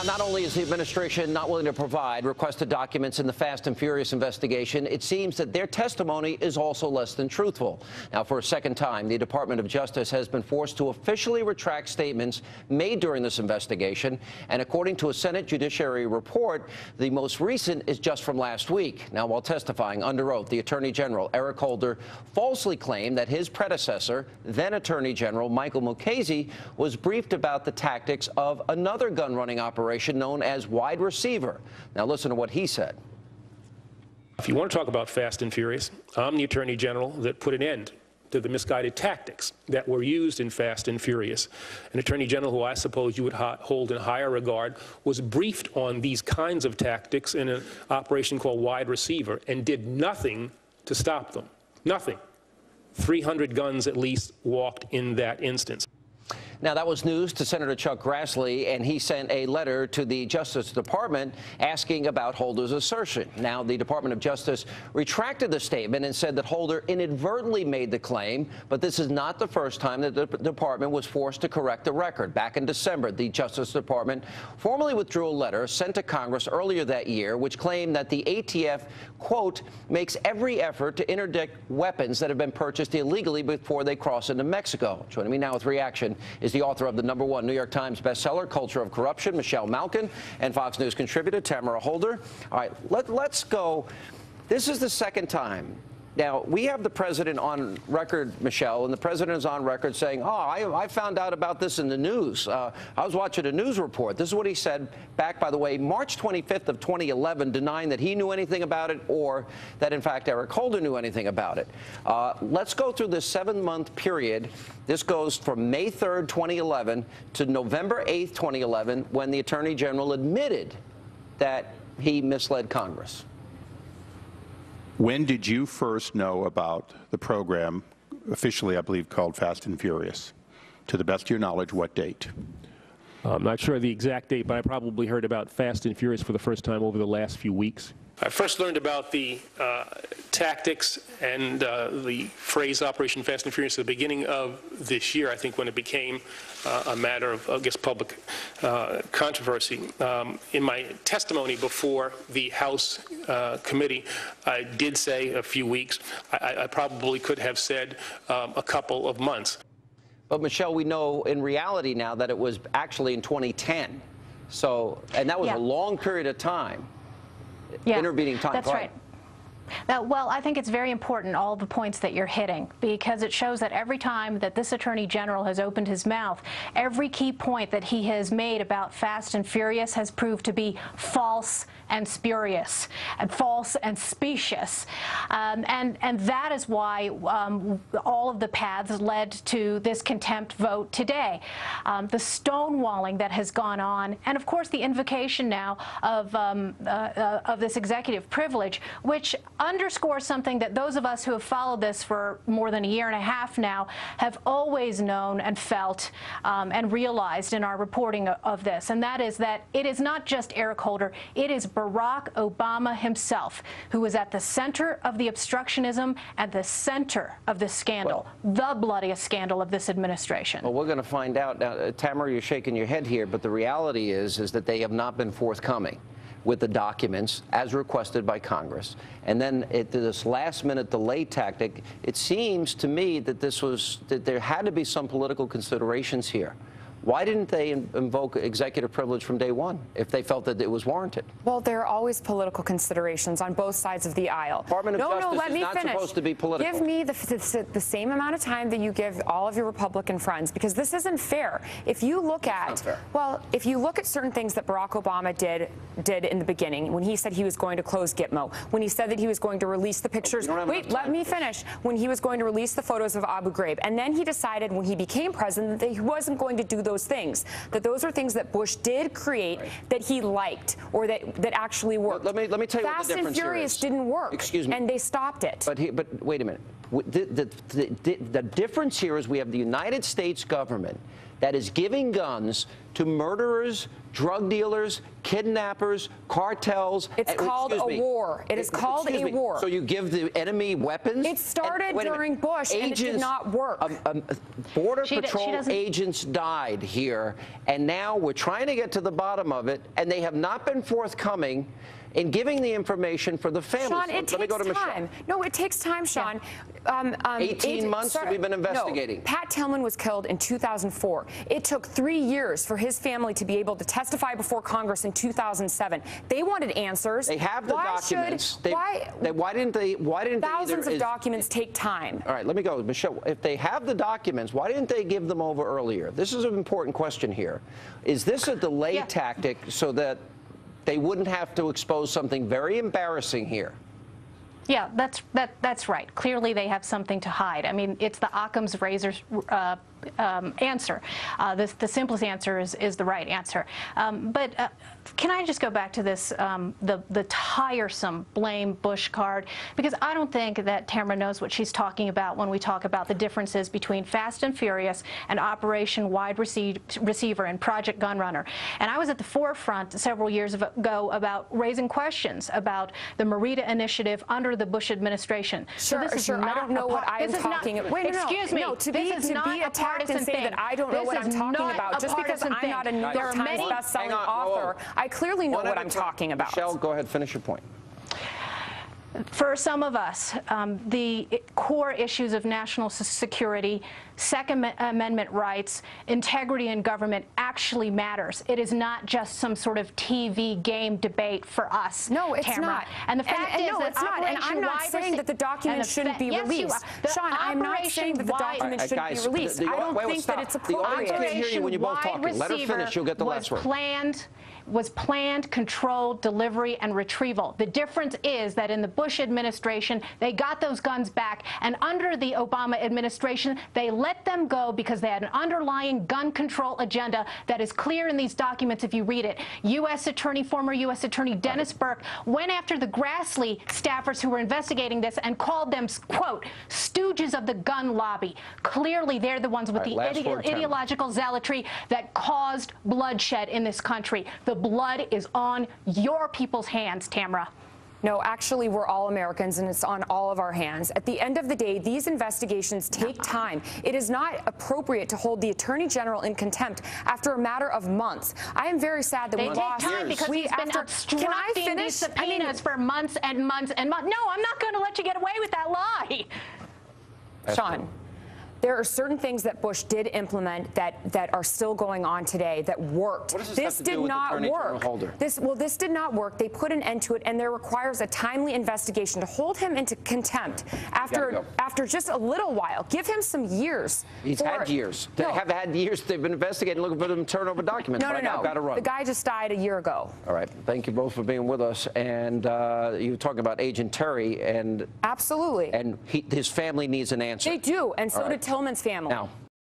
not only is the administration not willing to provide requested documents in the Fast and Furious investigation, it seems that their testimony is also less than truthful. Now, for a second time, the Department of Justice has been forced to officially retract statements made during this investigation. And according to a Senate Judiciary report, the most recent is just from last week. Now, while testifying under oath, the Attorney General, Eric Holder, falsely claimed that his predecessor, then Attorney General Michael Mukasey, was briefed about the tactics of another gun-running operation known as Wide Receiver. Now listen to what he said. If you want to talk about Fast and Furious, I'm the Attorney General that put an end to the misguided tactics that were used in Fast and Furious. An Attorney General who I suppose you would hold in higher regard was briefed on these kinds of tactics in an operation called Wide Receiver and did nothing to stop them. Nothing. 300 guns at least walked in that instance. Now, that was news to Senator Chuck Grassley, and he sent a letter to the Justice Department asking about Holder's assertion. Now, the Department of Justice retracted the statement and said that Holder inadvertently made the claim, but this is not the first time that the department was forced to correct the record. Back in December, the Justice Department formally withdrew a letter sent to Congress earlier that year, which claimed that the ATF, quote, makes every effort to interdict weapons that have been purchased illegally before they cross into Mexico. Joining me now with reaction is the author of the #1 New York Times bestseller, Culture of Corruption, Michelle Malkin, and Fox News contributor Tamara Holder. All right, let's go. This is the second time. Now, we have the president on record, Michelle, and the president is on record saying, oh, I found out about this in the news. I was watching a news report. This is what he said back, by the way, March 25th of 2011, denying that he knew anything about it or that, in fact, Eric Holder knew anything about it. Let's go through this 7-month period. This goes from May 3rd, 2011 to November 8th, 2011, when the Attorney General admitted that he misled Congress. When did you first know about the program, officially I believe called Fast and Furious? To the best of your knowledge, what date? I'm not sure the exact date, but I probably heard about Fast and Furious for the first time over the last few weeks. I first learned about the tactics and the phrase Operation Fast and Furious at the beginning of this year, I think, when it became a matter of, I guess, public controversy. In my testimony before the House committee, I did say a few weeks. I probably could have said a couple of months. But, Michelle, we know in reality now that it was actually in 2010. So, and that was a long period of time. Intervening time. That's right. Well, I think it's very important, all the points that you're hitting, because it shows that every time that this Attorney General has opened his mouth, every key point that he has made about Fast and Furious has proved to be false and spurious, and false and specious. And that is why all of the paths led to this contempt vote today. The stonewalling that has gone on, and of course the invocation now of this executive privilege, which underscores something that those of us who have followed this for more than a year and a half now have always known and felt and realized in our reporting of this, and that is that it is not just Eric Holder, it is Barack Obama himself who is at the center of the obstructionism and the center of this scandal, the bloodiest scandal of this administration. Well, we're going to find out. Now, Tamara, you're shaking your head here, but the reality is that they have not been forthcoming with the documents as requested by Congress. And then this last-minute delay tactic, it seems to me that there had to be some political considerations here. Why didn't they invoke executive privilege from day one if they felt that it was warranted? Well, there are always political considerations on both sides of the aisle. Department of Justice let me is not finish. Supposed to be political. Give me the same amount of time that you give all of your Republican friends, because this isn't fair. If you look at, if you look at certain things that Barack Obama did in the beginning, when he said he was going to close Gitmo, when he said that he was going to release the pictures. Wait, let me finish. When he was going to release the photos of Abu Ghraib, and then he decided when he became president that he wasn't going to do those things. That those are things that Bush did create that he liked or that actually worked. Let me tell you what the difference Fast and Furious didn't work. Excuse me. And they stopped it. But wait a minute. The difference here is we have the United States government that is giving guns to murderers, drug dealers, kidnappers, cartels. It's called a war. It is called a war. So you give the enemy weapons? It started during Bush, and it did not work. Border Patrol agents died here, and now we're trying to get to the bottom of it, and they have not been forthcoming in giving the information for the families. Sean, it takes time. No, it takes time, Sean. 18 months we've been investigating. No, Pat Tillman was killed in 2004. It took 3 years for his family to be able to testify before Congress in 2007. They wanted answers. They have the documents. Why didn't they? Thousands of documents take time. All right, let me go, Michelle. If they have the documents, why didn't they give them over earlier? This is an important question here. Is this a delay tactic so that they wouldn't have to expose something very embarrassing here? Yeah, that's right. Clearly, they have something to hide. I mean, it's the Occam's razor's answer. The simplest answer is the right answer. But can I just go back to this, the tiresome blame Bush card? Because I don't think that Tamara knows what she's talking about when we talk about the differences between Fast and Furious and Operation Wide Receiver and Project Gunrunner. And I was at the forefront several years ago about raising questions about the Merida initiative under the Bush administration. Sure, I don't know what I'm talking about. Wait, excuse me. No, to be attacked and say that I don't know what I'm talking about just because I'm not a New York Times best-selling author, I clearly know what I'm talking about. Michelle, go ahead, finish your point. For some of us, the core issues of national security, Second Amendment rights, integrity in government actually matters. It is not just some sort of TV game debate for us. No, it's Tamara. not. And the fact is no, that it's not. And I'm not saying that the documents shouldn't be released. Sean, I'm not saying that the documents shouldn't be released. I don't think that it's appropriate. The audience can't hear you when you're both talking. Let her finish. You'll get the last word. Was planned, controlled, delivery, and retrieval. The difference is that in the Bush administration, they got those guns back, and under the Obama administration, they let them go because they had an underlying gun control agenda that is clear in these documents if you read it. Former U.S. Attorney Dennis Burke went after the Grassley staffers who were investigating this and called them, quote, stooges of the gun lobby. Clearly, they're the ones with the ideological zealotry that caused bloodshed in this country. The blood is on your people's hands, Tamara. No, actually, we're all Americans, and it's on all of our hands. At the end of the day, these investigations take time. It is not appropriate to hold the Attorney General in contempt after a matter of months. I am very sad that we lost. They take time because he's been obstructing these subpoenas for months and months and months. No, I'm not going to let you get away with that lie. Sean, there are certain things that Bush did implement that are still going on today that worked. What does this have to do with Attorney General Holder? This did not work. They put an end to it, and there requires a timely investigation to hold him into contempt after just a little while. Give him some years. He's had years. They have had years. They've been investigating, looking for them to turn over documents. No. Got to run. The guy just died a year ago. All right. Thank you both for being with us. And you were talking about Agent Terry, and absolutely. And his family needs an answer. They do, and so did Tillman's family. Now,